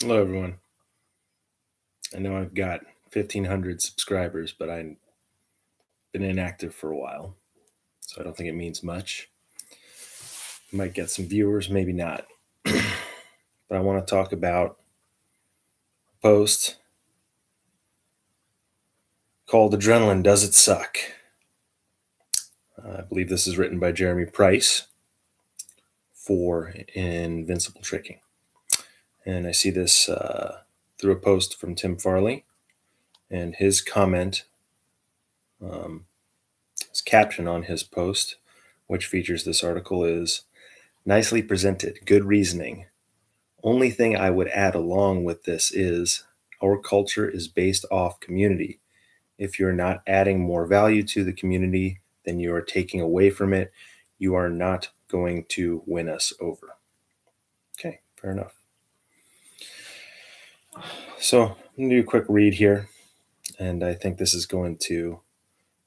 Hello, everyone. I know I've got 1,500 subscribers, but I've been inactive for a while, so I don't think it means much. Might get some viewers, maybe not. But I want to talk about a post called Adrenaline Does It Suck? I believe this is written by Jeremy Price for Invincible Tricking. And I see this through a post from Tim Farley, and his comment, his caption on his post, which features this article, is nicely presented, good reasoning. Only thing I would add along with this is our culture is based off community. If you're not adding more value to the community than you are taking away from it, you are not going to win us over. Okay, fair enough. So I'm going to do a quick read here, and I think this is going to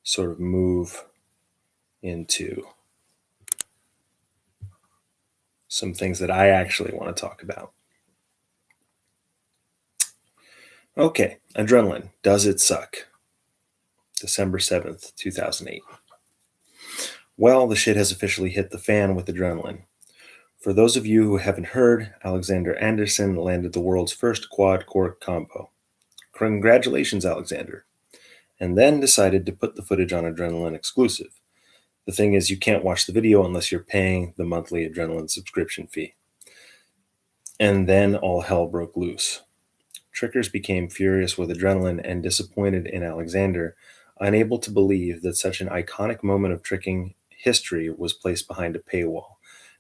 sort of move into some things that I actually want to talk about. Okay, Adrenaline, does it suck? December 7th, 2008. Well, the shit has officially hit the fan with Adrenaline. For those of you who haven't heard, Alexander Anderson landed the world's first quad cork combo. Congratulations, Alexander. And then decided to put the footage on Adrenaline exclusive. The thing is, you can't watch the video unless you're paying the monthly Adrenaline subscription fee. And then all hell broke loose. Trickers became furious with Adrenaline and disappointed in Alexander, unable to believe that such an iconic moment of tricking history was placed behind a paywall.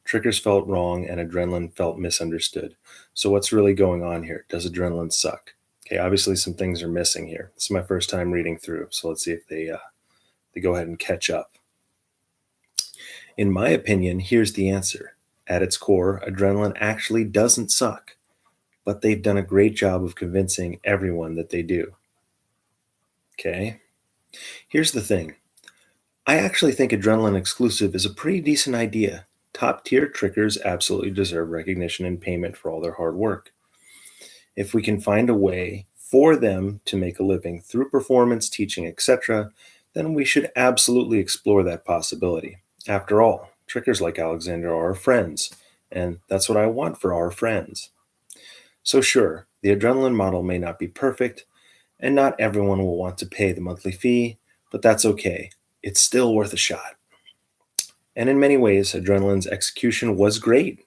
Trickers felt wrong and Adrenaline felt misunderstood. So what's really going on here? Does Adrenaline suck? Okay, obviously some things are missing here. This is my first time reading through, so let's see if they go ahead and catch up. In my opinion, here's the answer. At its core, Adrenaline actually doesn't suck, but they've done a great job of convincing everyone that they do. Okay? Here's the thing. I actually think Adrenaline exclusive is a pretty decent idea. Top tier trickers absolutely deserve recognition and payment for all their hard work. If we can find a way for them to make a living through performance, teaching, etc., then we should absolutely explore that possibility. After all, trickers like Alexander are our friends, and that's what I want for our friends. So, sure, the Adrenaline model may not be perfect, and not everyone will want to pay the monthly fee, but that's okay. It's still worth a shot. And in many ways, Adrenaline's execution was great.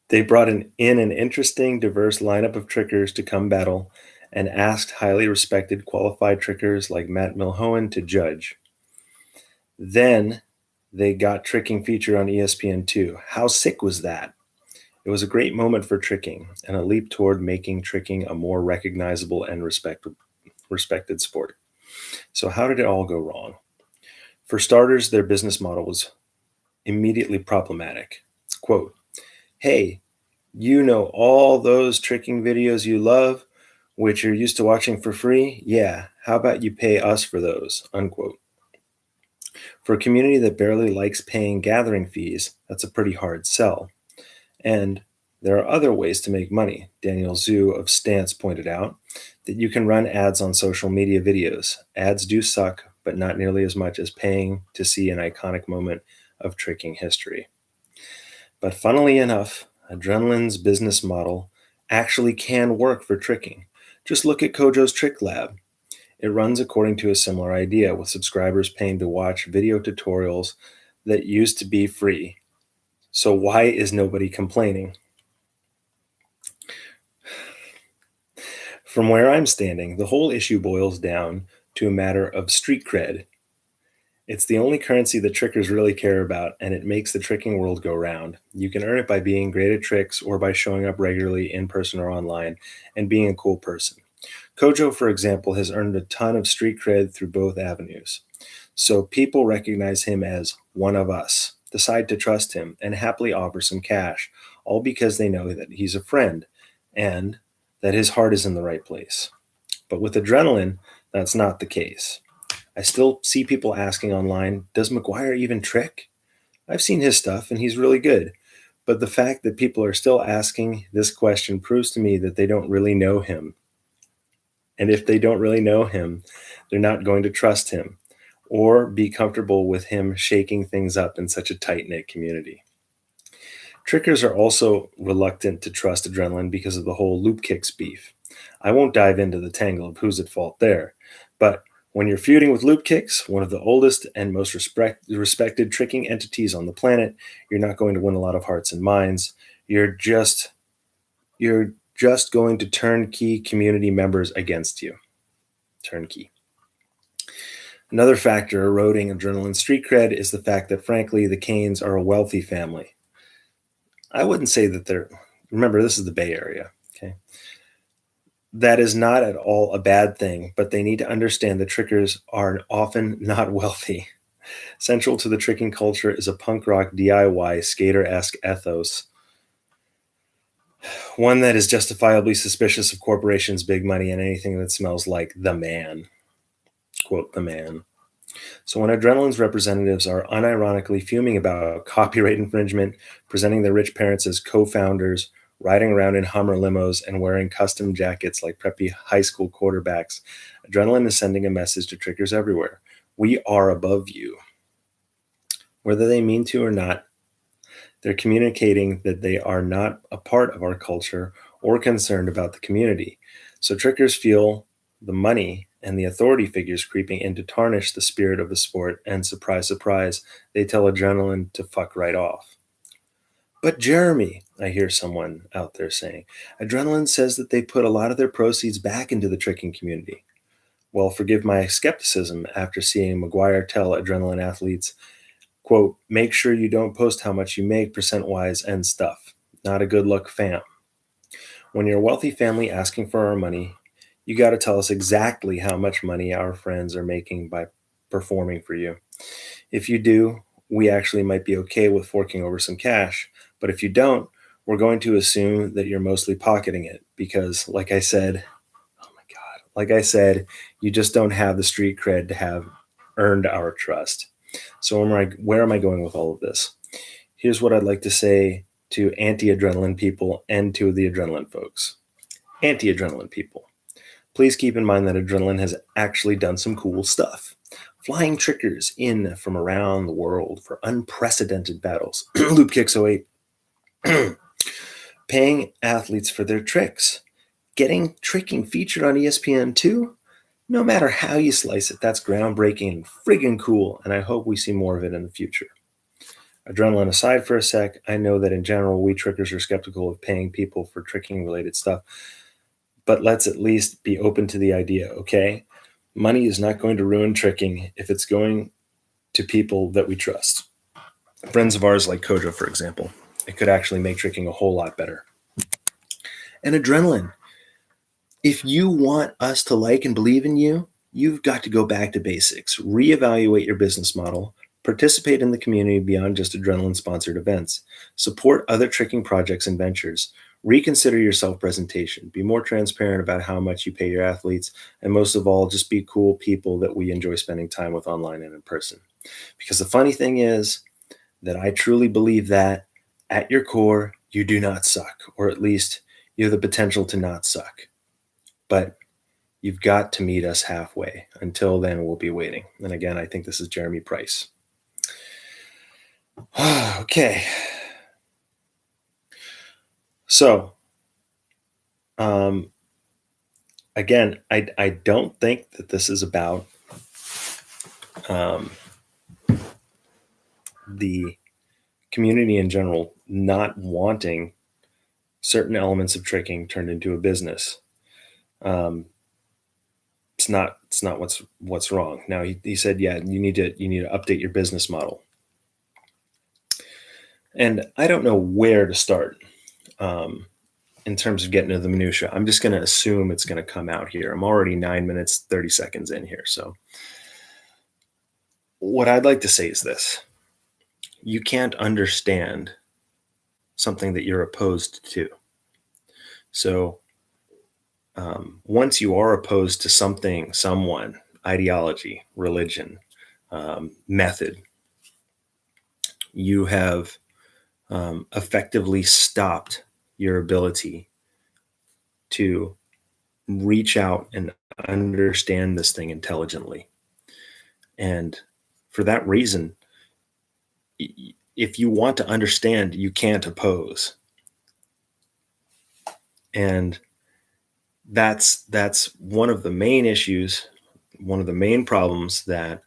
They brought in an interesting, diverse lineup of trickers to come battle and asked highly respected, qualified trickers like Matt Milhoen to judge. Then they got tricking featured on ESPN2. How sick was that? It was a great moment for tricking and a leap toward making tricking a more recognizable and respected sport. So, how did it all go wrong? For starters, their business model was immediately problematic. Quote, hey, you know all those tricking videos you love, which you're used to watching for free? Yeah, how about you pay us for those? Unquote. For a community that barely likes paying gathering fees, that's a pretty hard sell. And there are other ways to make money. Daniel Zhu of Stance pointed out that you can run ads on social media videos. Ads do suck, but not nearly as much as paying to see an iconic moment of tricking history. But funnily enough, Adrenaline's business model actually can work for tricking. Just look at Kojo's Trick Lab. It runs according to a similar idea, with subscribers paying to watch video tutorials that used to be free. So why is nobody complaining? From where I'm standing, the whole issue boils down to a matter of street cred. It's the only currency that trickers really care about, and it makes the tricking world go round. You can earn it by being great at tricks or by showing up regularly in person or online and being a cool person. Kojo, for example, has earned a ton of street cred through both avenues. So people recognize him as one of us, decide to trust him, and happily offer some cash, all because they know that he's a friend and that his heart is in the right place. But with Adrenaline, that's not the case. I still see people asking online, does McGuire even trick? I've seen his stuff and he's really good. But the fact that people are still asking this question proves to me that they don't really know him. And if they don't really know him, they're not going to trust him or be comfortable with him shaking things up in such a tight knit community. Trickers are also reluctant to trust Adrenaline because of the whole Loop Kicks beef. I won't dive into the tangle of who's at fault there, but when you're feuding with Loop Kicks, one of the oldest and most respected tricking entities on the planet, you're not going to win a lot of hearts and minds. You're just going to turn key community members against you. Turnkey. Another factor eroding Adrenaline street cred is the fact that, frankly, the Canes are a wealthy family. I wouldn't say that they're, remember, this is the Bay Area, okay? That is not at all a bad thing, but they need to understand that trickers are often not wealthy. Central to the tricking culture is a punk rock DIY skater-esque ethos, one that is justifiably suspicious of corporations, big money, and anything that smells like the man. Quote, the man. So when Adrenaline's representatives are unironically fuming about copyright infringement, presenting their rich parents as co-founders, riding around in Hummer limos, and wearing custom jackets like preppy high school quarterbacks, Adrenaline is sending a message to trickers everywhere. We are above you. Whether they mean to or not, they're communicating that they are not a part of our culture or concerned about the community. So trickers feel the money and the authority figures creeping in to tarnish the spirit of the sport, and surprise, surprise, they tell Adrenaline to fuck right off. But Jeremy, I hear someone out there saying, Adrenaline says that they put a lot of their proceeds back into the tricking community. Well, forgive my skepticism after seeing McGuire tell Adrenaline athletes, quote, make sure you don't post how much you make percent-wise and stuff. Not a good look, fam. When you're a wealthy family asking for our money, you got to tell us exactly how much money our friends are making by performing for you. If you do, we actually might be okay with forking over some cash. But if you don't, we're going to assume that you're mostly pocketing it because, like I said, oh my God, like I said, you just don't have the street cred to have earned our trust. So where am I going with all of this? Here's what I'd like to say to anti-adrenaline people and to the adrenaline folks. Anti-adrenaline people. Please keep in mind that Adrenaline has actually done some cool stuff. Flying trickers in from around the world for unprecedented battles. Loop Kicks 08. Paying athletes for their tricks. Getting tricking featured on ESPN2. No matter how you slice it, that's groundbreaking and friggin' cool, and I hope we see more of it in the future. Adrenaline aside for a sec, I know that in general we trickers are skeptical of paying people for tricking related stuff. But let's at least be open to the idea, okay? Money is not going to ruin tricking if it's going to people that we trust. Friends of ours like Kojo, for example. It could actually make tricking a whole lot better. And Adrenaline, if you want us to like and believe in you, you've got to go back to basics, reevaluate your business model, participate in the community beyond just Adrenaline-sponsored events, support other tricking projects and ventures, reconsider your self-presentation, be more transparent about how much you pay your athletes, and most of all, just be cool people that we enjoy spending time with online and in person. Because the funny thing is that I truly believe that at your core, you do not suck, or at least you have the potential to not suck. But you've got to meet us halfway. Until then, we'll be waiting. And again, I think this is Jeremy Price. Okay. So, again, I don't think that this is about the community in general not wanting certain elements of tricking turned into a business. It's not what's wrong. Now he said, yeah, you need to update your business model. And I don't know where to start in terms of getting into the minutia. I'm just going to assume it's going to come out here. I'm already 9 minutes, 30 seconds in here. So what I'd like to say is this. You can't understand something that you're opposed to. So once you are opposed to something, someone, ideology, religion, method, you have effectively stopped your ability to reach out and understand this thing intelligently. And for that reason, if you want to understand, you can't oppose. And that's one of the main issues, one of the main problems, that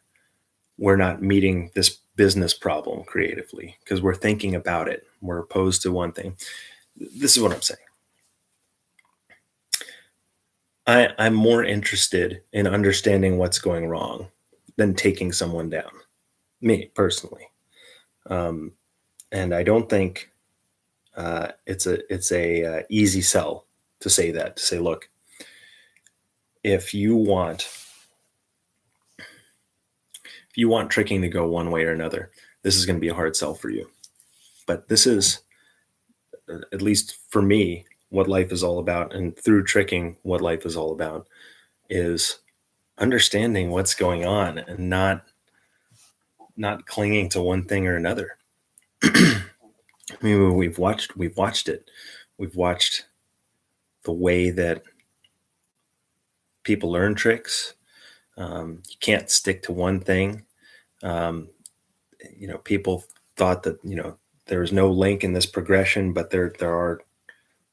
we're not meeting this business problem creatively because we're thinking about it. We're opposed to one thing. This is what I'm saying. I'm more interested in understanding what's going wrong than taking someone down. Me personally, um, and I don't think it's a easy sell to say that. To say, look, if you want tricking to go one way or another, this is going to be a hard sell for you. But this is, at least for me, what life is all about. And through tricking, what life is all about is understanding what's going on and not clinging to one thing or another. I mean, we've watched it. We've watched the way that people learn tricks. You can't stick to one thing. People thought that there was no link in this progression, but there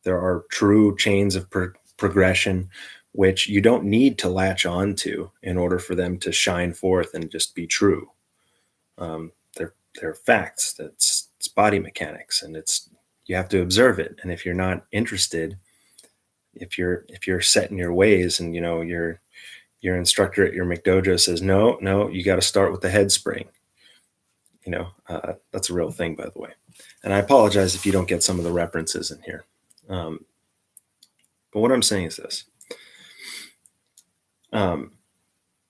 are true chains of progression which you don't need to latch on to in order for them to shine forth and just be true. They're facts. It's body mechanics, and you have to observe it. And if you're not interested, if you're set in your ways, and your instructor at your McDojo says no, you got to start with the head spring. That's a real thing, by the way. And I apologize if you don't get some of the references in here. But what I'm saying is this. I'm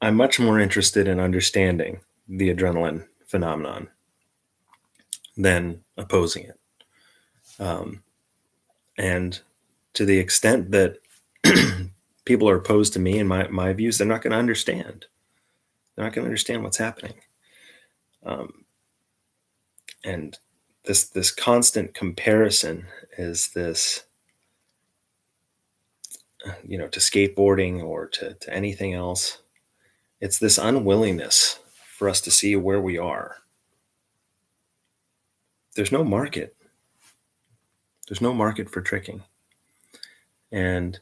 much more interested in understanding the adrenaline phenomenon than opposing it. And to the extent that people are opposed to me and my views, they're not going to understand. They're not going to understand what's happening. And this constant comparison is this, to skateboarding or to anything else. It's this unwillingness for us to see where we are. There's no market. There's no market for tricking. And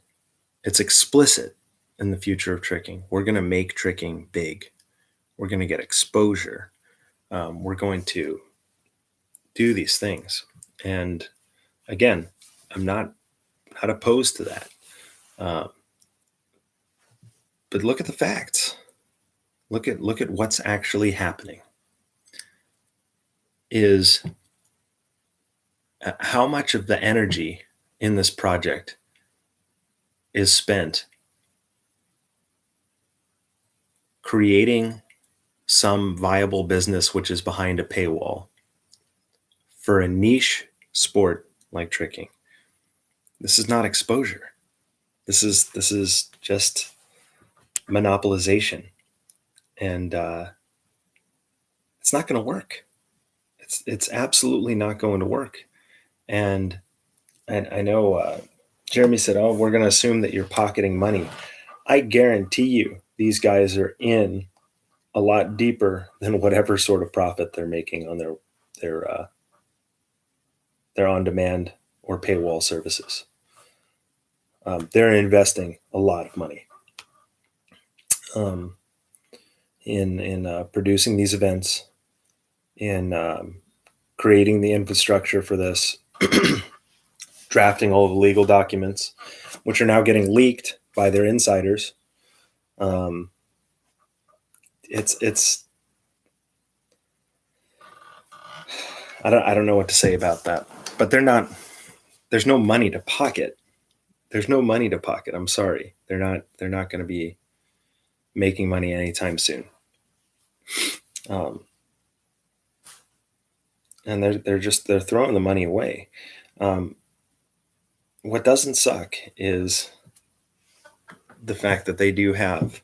it's explicit in the future of tricking. We're going to make tricking big. We're going to get exposure. We're going to do these things. And again, I'm not opposed to that. But look at the facts. Look at what's actually happening. Is how much of the energy in this project is spent creating some viable business which is behind a paywall for a niche sport like tricking. This is not exposure. This is just monopolization, and it's not going to work. It's absolutely not going to work. And I know Jeremy said, "Oh, we're going to assume that you're pocketing money." I guarantee you, these guys are in a lot deeper than whatever sort of profit they're making on their on-demand or paywall services. They're investing a lot of money in producing these events, in creating the infrastructure for this, drafting all the legal documents, which are now getting leaked by their insiders. It's I don't know what to say about that, but there's no money to pocket. There's no money to pocket. I'm sorry. They're not going to be making money anytime soon. And they're throwing the money away. What doesn't suck is the fact that they do have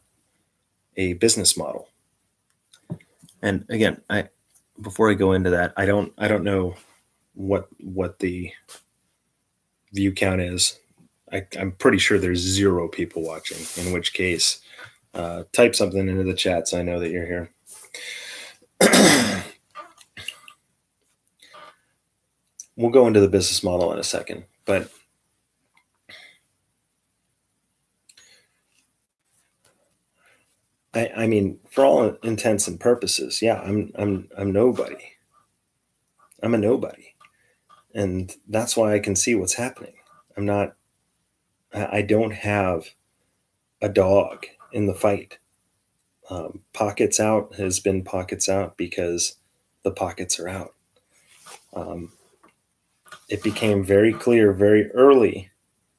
a business model. And again, before I go into that, I don't know what the view count is. I'm pretty sure there's 0 people watching, in which case, type something into the chat so I know that you're here. We'll go into the business model in a second, but I mean, for all intents and purposes, yeah, I'm nobody. I'm a nobody, and that's why I can see what's happening. I'm not. I don't have a dog in the fight. Pockets out has been pockets out because the pockets are out. It became very clear very early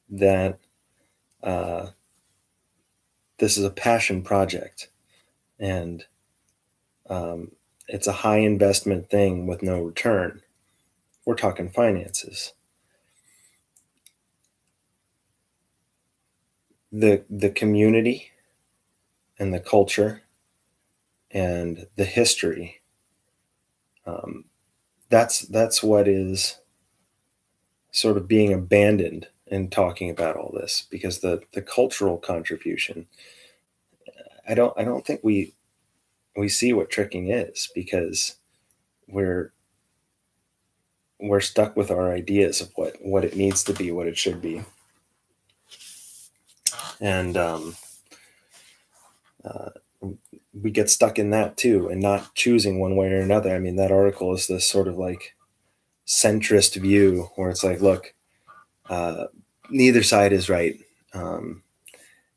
that this is a passion project, and it's a high investment thing with no return. We're talking finances. The community and the culture and the history, that's what is sort of being abandoned in talking about all this, because the cultural contribution, I don't think we see what tricking is, because we're stuck with our ideas of what it needs to be, what it should be. And we get stuck in that too, and not choosing one way or another. I mean, that article is this sort of like centrist view where it's like, look, neither side is right.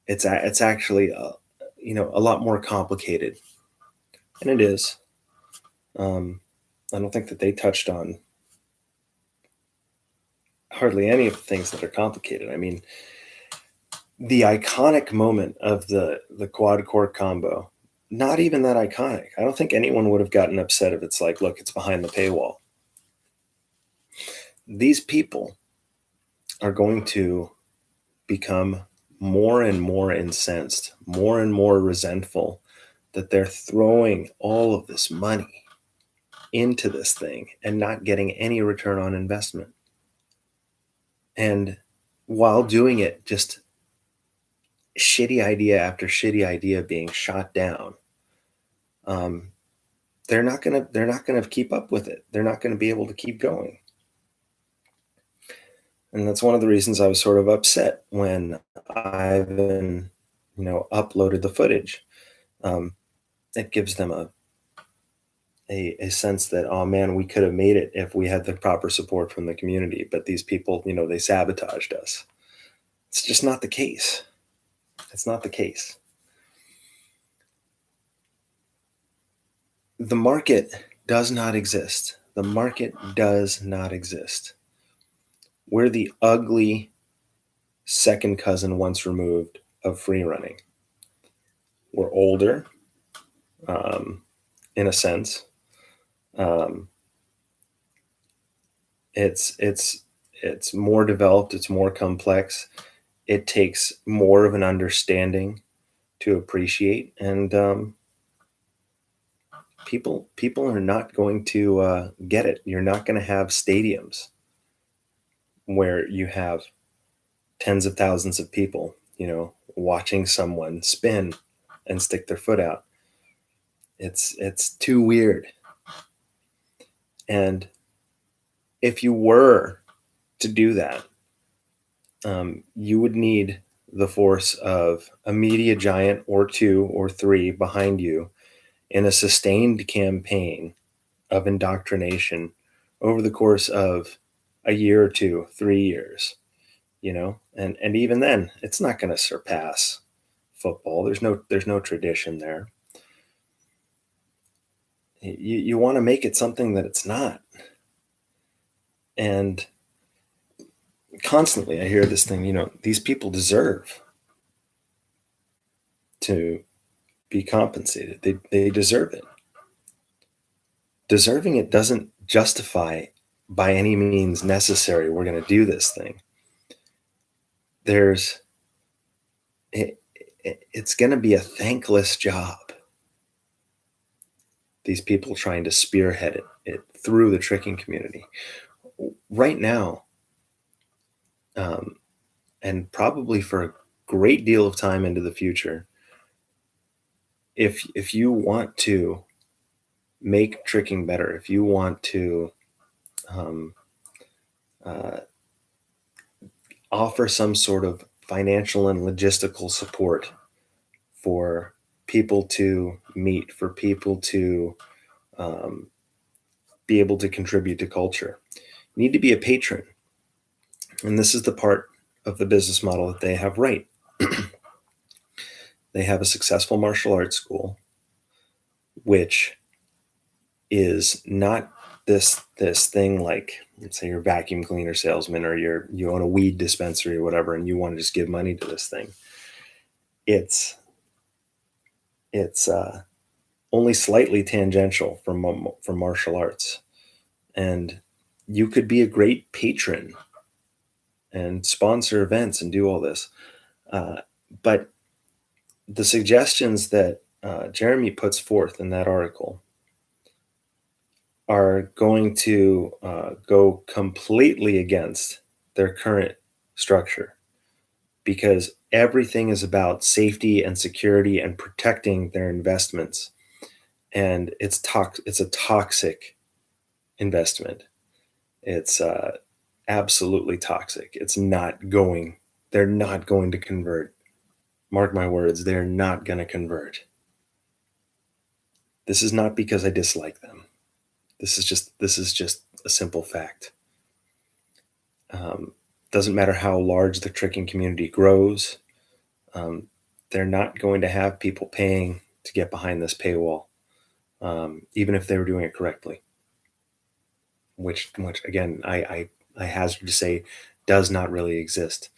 It's actually a lot more complicated, and it is. I don't think that they touched on hardly any of the things that are complicated. I mean, the iconic moment of the quad core combo, not even that iconic. I don't think anyone would have gotten upset if it's like, look, it's behind the paywall. These people are going to become more and more incensed, more and more resentful that they're throwing all of this money into this thing and not getting any return on investment. And while doing it, just shitty idea after shitty idea being shot down. They're not gonna keep up with it. They're not gonna be able to keep going. And that's one of the reasons I was sort of upset when Ivan, uploaded the footage. It gives them a sense that, oh man, we could have made it if we had the proper support from the community. But these people, they sabotaged us. It's just not the case. It's not the case. The market does not exist. The market does not exist. We're the ugly second cousin once removed of free running. We're older, in a sense. It's more developed. It's more complex. It takes more of an understanding to appreciate, and people are not going to get it. You're not going to have stadiums where you have tens of thousands of people, watching someone spin and stick their foot out. It's too weird. And if you were to do that, you would need the force of a media giant or 2 or 3 behind you in a sustained campaign of indoctrination over the course of a year or 2, 3 years, and even then, it's not going to surpass football. There's no tradition there. You want to make it something that it's not. And constantly I hear this thing, these people deserve to be compensated. They deserve it. Deserving it doesn't justify by any means necessary we're going to do this thing. It's going to be a thankless job. These people trying to spearhead it through the tricking community. right now, um, and probably for a great deal of time into the future, if you want to make tricking better, if you want to um, uh, offer some sort of financial and logistical support for people to meet, for people to um, be able to contribute to culture, you need to be a patron. And this is the part of the business model that they have right. They have a successful martial arts school, which is not this thing like, let's say you're a vacuum cleaner salesman, or you own a weed dispensary or whatever, and you want to just give money to this thing. It's only slightly tangential from martial arts, and you could be a great patron and sponsor events and do all this. But the suggestions that Jeremy puts forth in that article are going to go completely against their current structure, because everything is about safety and security and protecting their investments. And it's a toxic investment. It's absolutely toxic. They're not going to convert. Mark my words, they're not going to convert. This is not because I dislike them. This is just a simple fact. Doesn't matter how large the tricking community grows, they're not going to have people paying to get behind this paywall, even if they were doing it correctly. Which again, I hazard to say, does not really exist.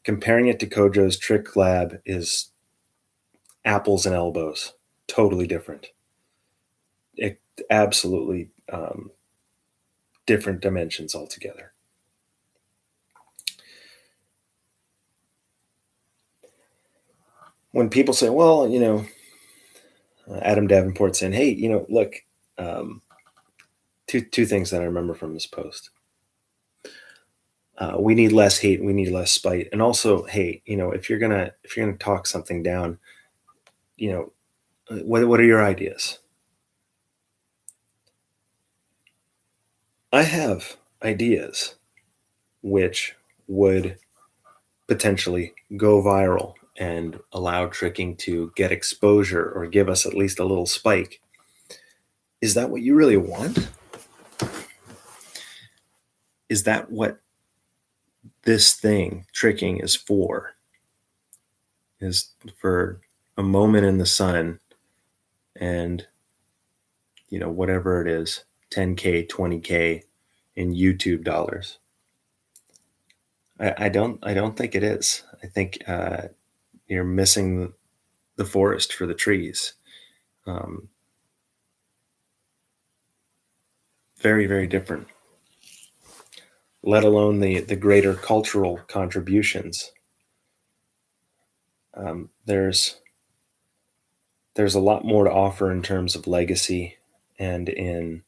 Comparing it to Kojo's Trick Lab is apples and elbows, totally different. It absolutely different dimensions altogether. When people say, well, Adam Davenport saying, hey, look, um, two things that I remember from this post. We need less hate, we need less spite, and also, hey, if you're gonna talk something down, what are your ideas? I have ideas which would potentially go viral and allow tricking to get exposure or give us at least a little spike. Is that what you really want? Is that what this thing, tricking, is for? Is for a moment in the sun and, whatever it is, 10K, 20K in YouTube dollars? I don't think it is. I think you're missing the forest for the trees. Um, Very, very different. Let alone the greater cultural contributions. There's a lot more to offer in terms of legacy and in,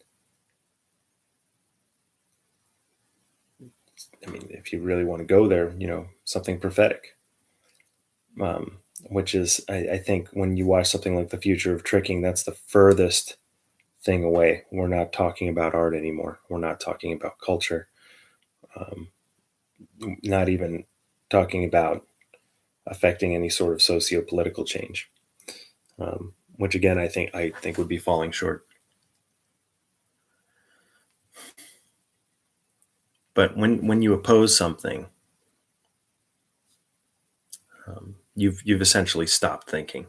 I mean, if you really want to go there, something prophetic. Which is, I think, when you watch something like The Future of Tricking, that's the furthest thing away. We're not talking about art anymore. We're not talking about culture. Um, Not even talking about affecting any sort of socio-political change, which again I think would be falling short. But when you oppose something, you've essentially stopped thinking,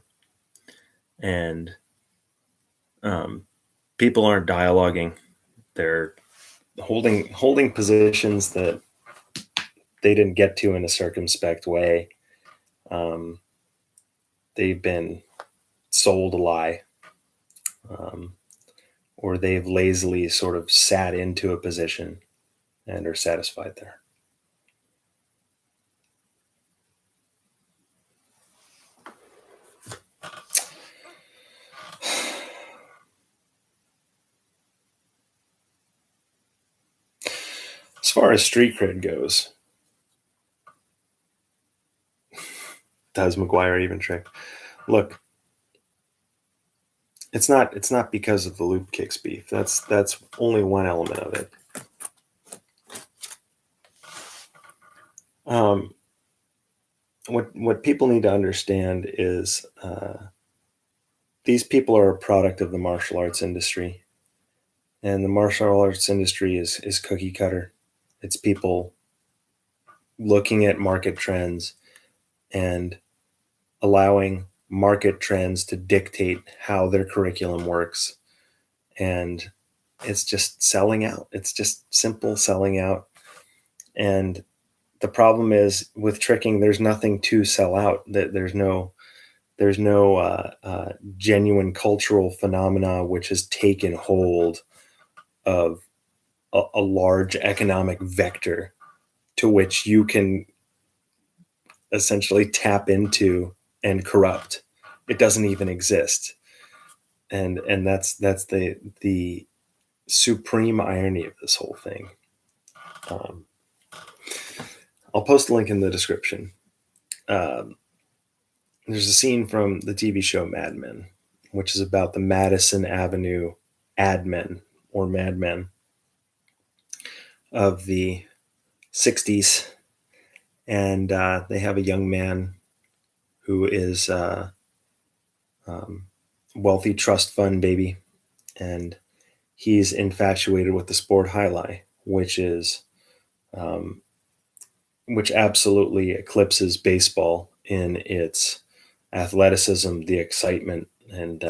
and people aren't dialoguing. They're holding positions that they didn't get to in a circumspect way. Um, they've been sold a lie, um, or they've lazily sort of sat into a position and are satisfied there. far as street cred goes, does McGuire even trick? Look, it's not because of the Loop Kicks beef. That's only one element of it. What people need to understand is these people are a product of the martial arts industry, and the martial arts industry is cookie cutter. It's people looking at market trends and allowing market trends to dictate how their curriculum works, and it's just selling out. It's just simple selling out. And the problem is with tricking, there's nothing to sell out. There's no genuine cultural phenomena which has taken hold of a large economic vector to which you can essentially tap into and corrupt. It doesn't even exist, and that's the supreme irony of this whole thing. Um, I'll post a link in the description. There's a scene from the TV show Mad Men, which is about the Madison Avenue ad men or madmen of the 60s. And they have a young man who is wealthy trust fund baby. And he's infatuated with the sport highlight, which is which absolutely eclipses baseball in its athleticism, the excitement, and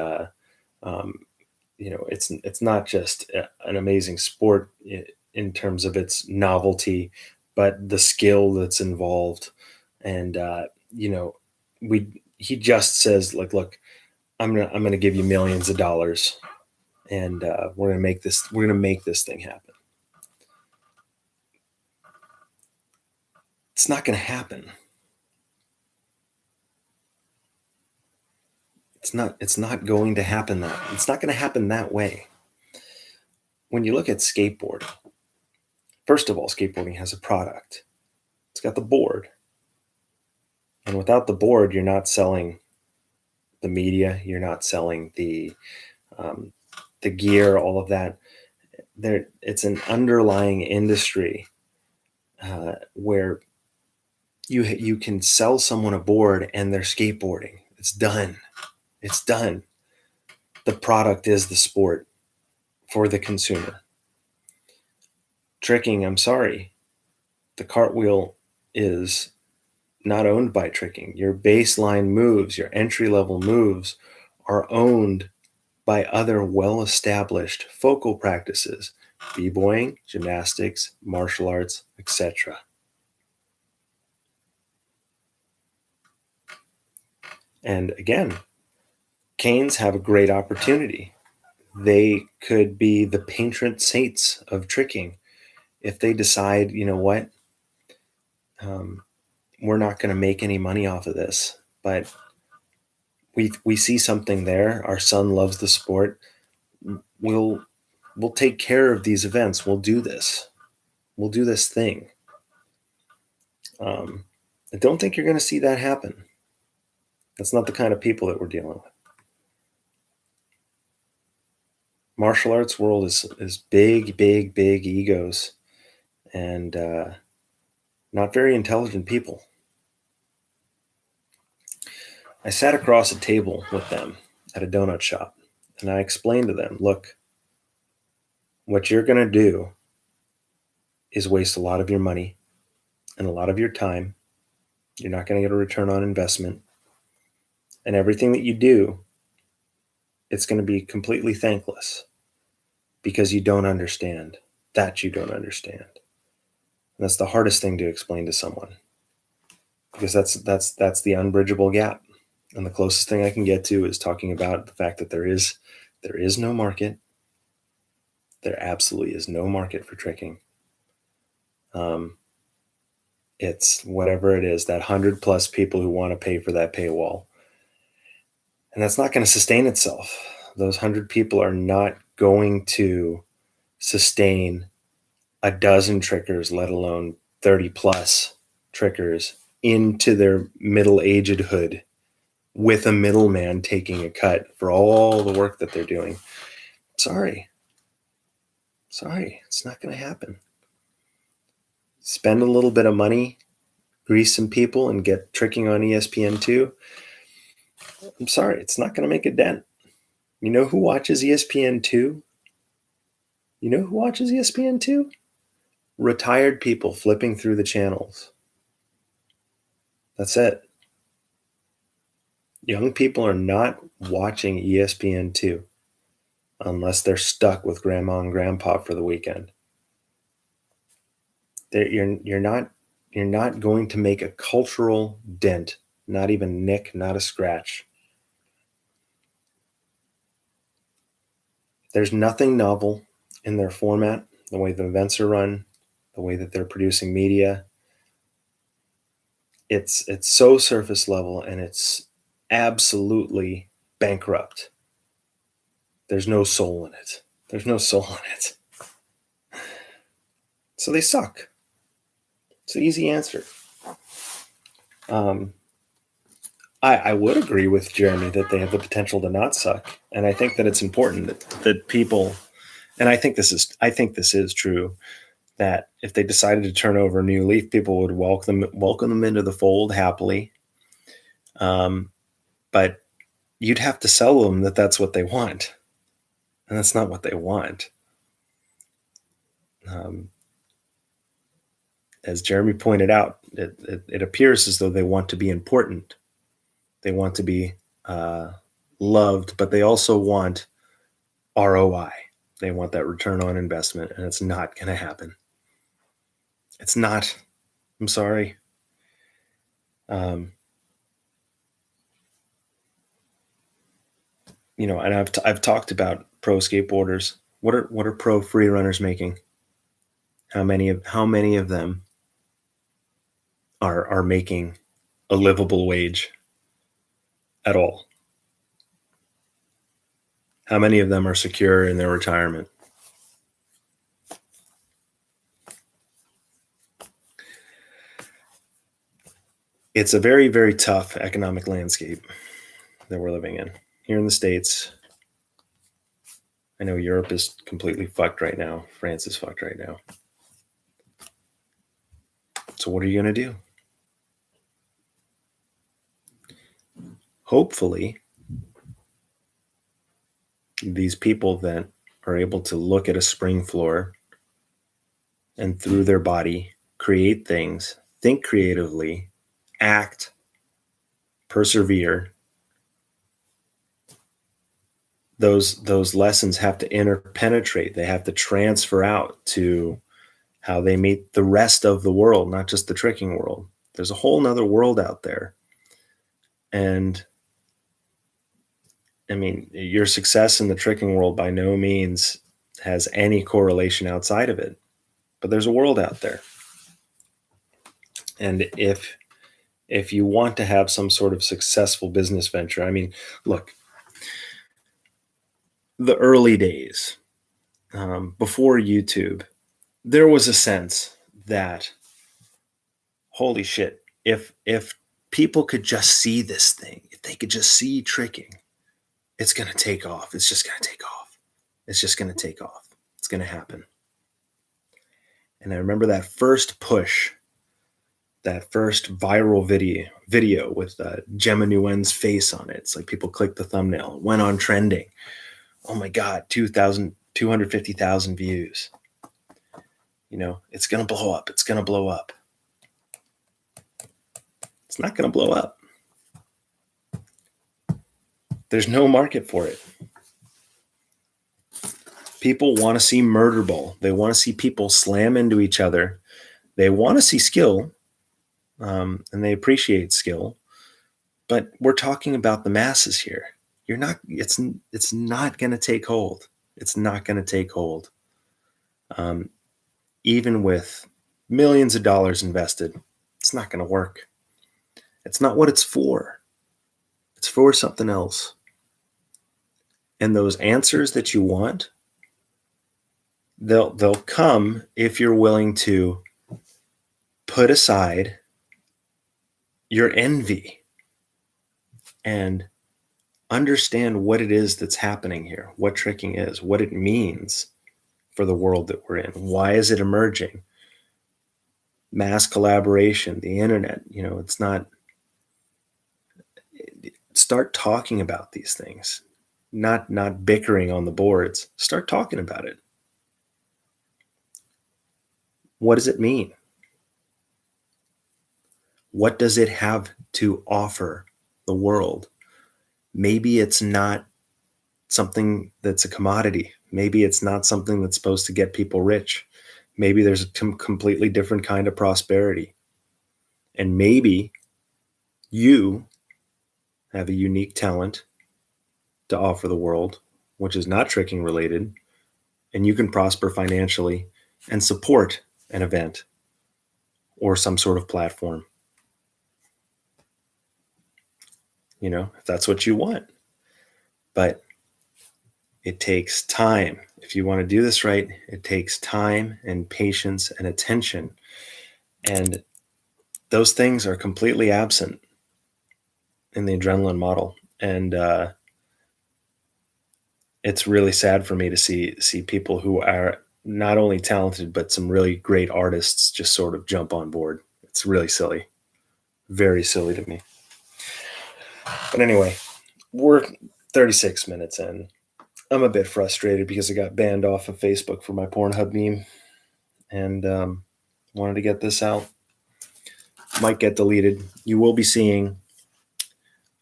it's not just an amazing sport in terms of its novelty, but the skill that's involved. And he just says, like, look, I'm gonna give you millions of dollars, and we're gonna make this thing happen. It's not gonna happen. It's not going to happen it's not going to happen that way. When you look at skateboarding, first of all, skateboarding has a product. It's got the board. And without the board, you're not selling the media, you're not selling the gear, all of that. It's an underlying industry where you can sell someone a board and they're skateboarding. It's done. It's done. The product is the sport for the consumer. Tricking, I'm sorry, the cartwheel is not owned by tricking. Your baseline moves, your entry level moves are owned by other well-established focal practices, b-boying, gymnastics, martial arts, etc. And again, canes have a great opportunity. They could be the patron saints of tricking if they decide, you know what, we're not going to make any money off of this, but we see something there. Our son loves the sport. We'll take care of these events. We'll do this. We'll do this thing. I don't think you're going to see that happen. That's not the kind of people that we're dealing with. Martial arts world is big egos and not very intelligent people. I sat across a table with them at a donut shop, and I explained to them, look, what you're going to do is waste a lot of your money and a lot of your time. You're not going to get a return on investment. And everything that you do, it's going to be completely thankless because you don't understand that you don't understand. And that's the hardest thing to explain to someone, because that's the unbridgeable gap. And the closest thing I can get to is talking about the fact that there is no market. There absolutely is no market for tricking. It's whatever it is, that 100+ people who want to pay for that paywall. And that's not going to sustain itself. Those 100 people are not going to sustain a dozen trickers, let alone 30 plus trickers, into their middle-agedhood with a middleman taking a cut for all the work that they're doing. Sorry, it's not going to happen. Spend a little bit of money, grease some people, and get tricking on ESPN2. I'm sorry, it's not going to make a dent. You know who watches ESPN2? You know who watches ESPN2? Retired people flipping through the channels. That's it. Young people are not watching ESPN2 unless they're stuck with grandma and grandpa for the weekend. You're not going to make a cultural dent, not even nick, not a scratch. There's nothing novel in their format, the way the events are run, the way that they're producing media. It's so surface level, and it's absolutely bankrupt. There's no soul in it. So they suck. It's an easy answer. I would agree with Jeremy that they have the potential to not suck, and I think that it's important that people, and I think this is true, that if they decided to turn over a new leaf, people would welcome them into the fold happily. But you'd have to sell them that that's what they want, and that's not what they want. As Jeremy pointed out, it appears as though they want to be important. They want to be loved, but they also want ROI. They want that return on investment, and it's not going to happen. It's not. I'm sorry. And I've talked about pro skateboarders. What are pro free runners making? How many of them are making a livable wage at all? How many of them are secure in their retirement? It's a very, very tough economic landscape that we're living in here in the States. I know Europe is completely fucked right now. France is fucked right now. So what are you going to do? Hopefully, these people that are able to look at a spring floor and through their body create things, think creatively, act, persevere, those lessons have to interpenetrate. They have to transfer out to how they meet the rest of the world, not just the tricking world. There's a whole nother world out there. And I mean, your success in the tricking world by no means has any correlation outside of it, but there's a world out there. And if you want to have some sort of successful business venture, I mean, look, the early days, before YouTube, there was a sense that, holy shit, if people could just see this thing, if they could just see tricking, it's going to take off. It's just going to take off. It's just going to take off. It's going to happen. And I remember that first push, that first viral video with Gemma Nguyen's face on it. It's like people clicked the thumbnail, it went on trending. Oh my God, 250,000 views. It's going to blow up. It's going to blow up. It's not going to blow up. There's no market for it. People want to see murder ball. They want to see people slam into each other. They want to see skill, and they appreciate skill. But we're talking about the masses here. It's not going to take hold. It's not going to take hold. Even with millions of dollars invested, it's not going to work. It's not what it's for. It's for something else. And those answers that you want, They'll come if you're willing to put aside your envy and understand what it is that's happening here, what tricking is, what it means for the world that we're in. Why is it emerging? Mass collaboration, the internet, it's not. Start talking about these things, not bickering on the boards. Start talking about it. What does it mean? What does it have to offer the world? Maybe it's not something that's a commodity. Maybe it's not something that's supposed to get people rich. Maybe there's a completely different kind of prosperity. And maybe you have a unique talent to offer the world, which is not tricking related, and you can prosper financially and support an event or some sort of platform. If that's what you want. But it takes time. If you want to do this right, it takes time and patience and attention. And those things are completely absent in the adrenaline model. And it's really sad for me to see people who are not only talented, but some really great artists just sort of jump on board. It's really silly. Very silly to me. But anyway, we're 36 minutes in. I'm a bit frustrated because I got banned off of Facebook for my Pornhub meme, and wanted to get this out. Might get deleted. You will be seeing,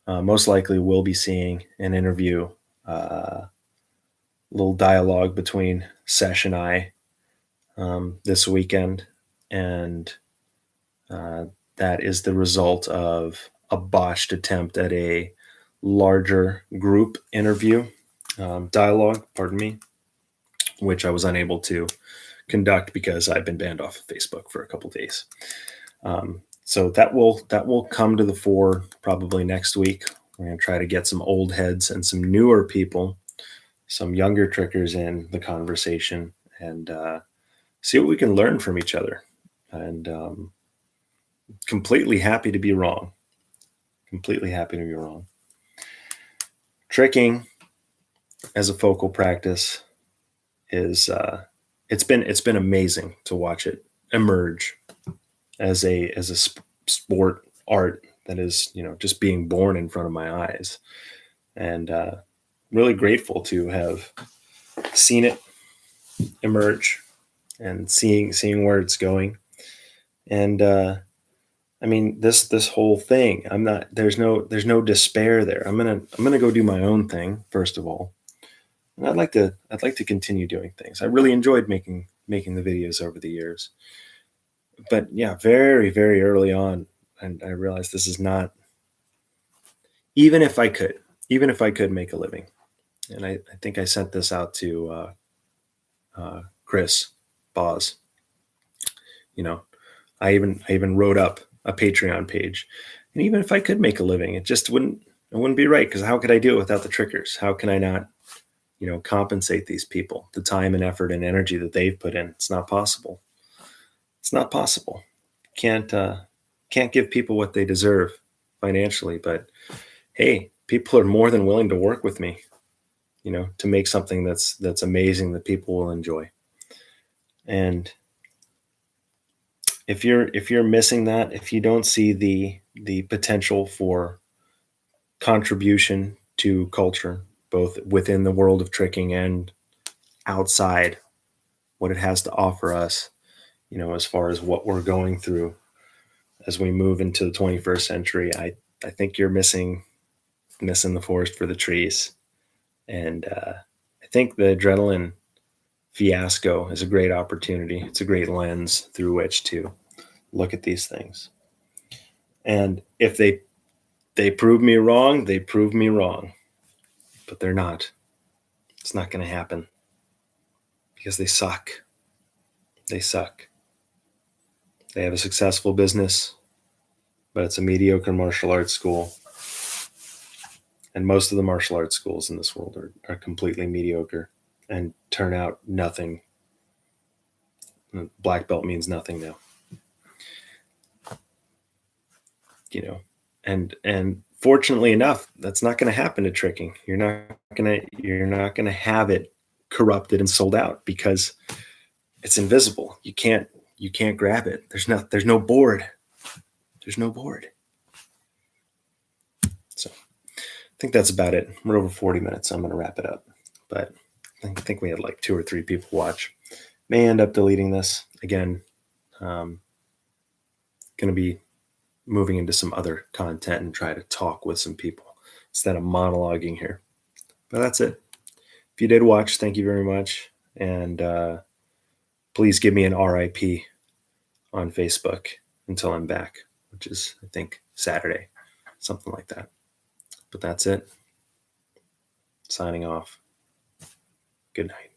most likely will be seeing an interview, little dialogue between Sesh and I this weekend, and that is the result of a botched attempt at a larger group interview, dialogue, pardon me, which I was unable to conduct because I've been banned off of Facebook for a couple of days. So that will come to the fore probably next week. We're going to try to get some old heads and some newer people, some younger trickers in the conversation, and see what we can learn from each other. And completely happy to be wrong. Completely happy to be wrong. Tricking as a focal practice is it's been amazing to watch it emerge as a sport art that is just being born in front of my eyes, and really grateful to have seen it emerge and seeing where it's going. And I mean, this whole thing, there's no despair there. I'm gonna go do my own thing first of all, and I'd like to continue doing things. I really enjoyed making the videos over the years, but yeah, very very early on, and I realized this is not. Even if I could make a living, and I think I sent this out to Chris Boz. I even wrote up a Patreon page, and even if I could make a living, it wouldn't be right, because how could I do it without the trickers? How can I not, compensate these people, the time and effort and energy that they've put in? It's not possible. It's not possible. Can't give people what they deserve financially, but hey, people are more than willing to work with me, to make something that's amazing that people will enjoy. And if you're missing that, if you don't see the potential for contribution to culture, both within the world of tricking and outside, what it has to offer us, as far as what we're going through as we move into the 21st century, I think you're missing the forest for the trees. And I think the adrenaline fiasco is a great opportunity. It's a great lens through which to look at these things. And if they prove me wrong, they prove me wrong. But they're not. It's not going to happen, because they suck. They suck. They have a successful business, but it's a mediocre martial arts school. And most of the martial arts schools in this world are completely mediocre and turn out nothing Black belt means nothing now. And fortunately enough, that's not going to happen to tricking. You're not going to have it corrupted and sold out because it's invisible. You can't grab it. There's no board. There's no board. So I think that's about it. We're over 40 minutes. So I'm going to wrap it up, but I think we had like 2 or 3 people watch. May end up deleting this again. Going to be moving into some other content and try to talk with some people instead of monologuing here. But that's it. If you did watch, thank you very much. And please give me an RIP on Facebook until I'm back, which is, I think, Saturday, something like that. But that's it. Signing off. Good night.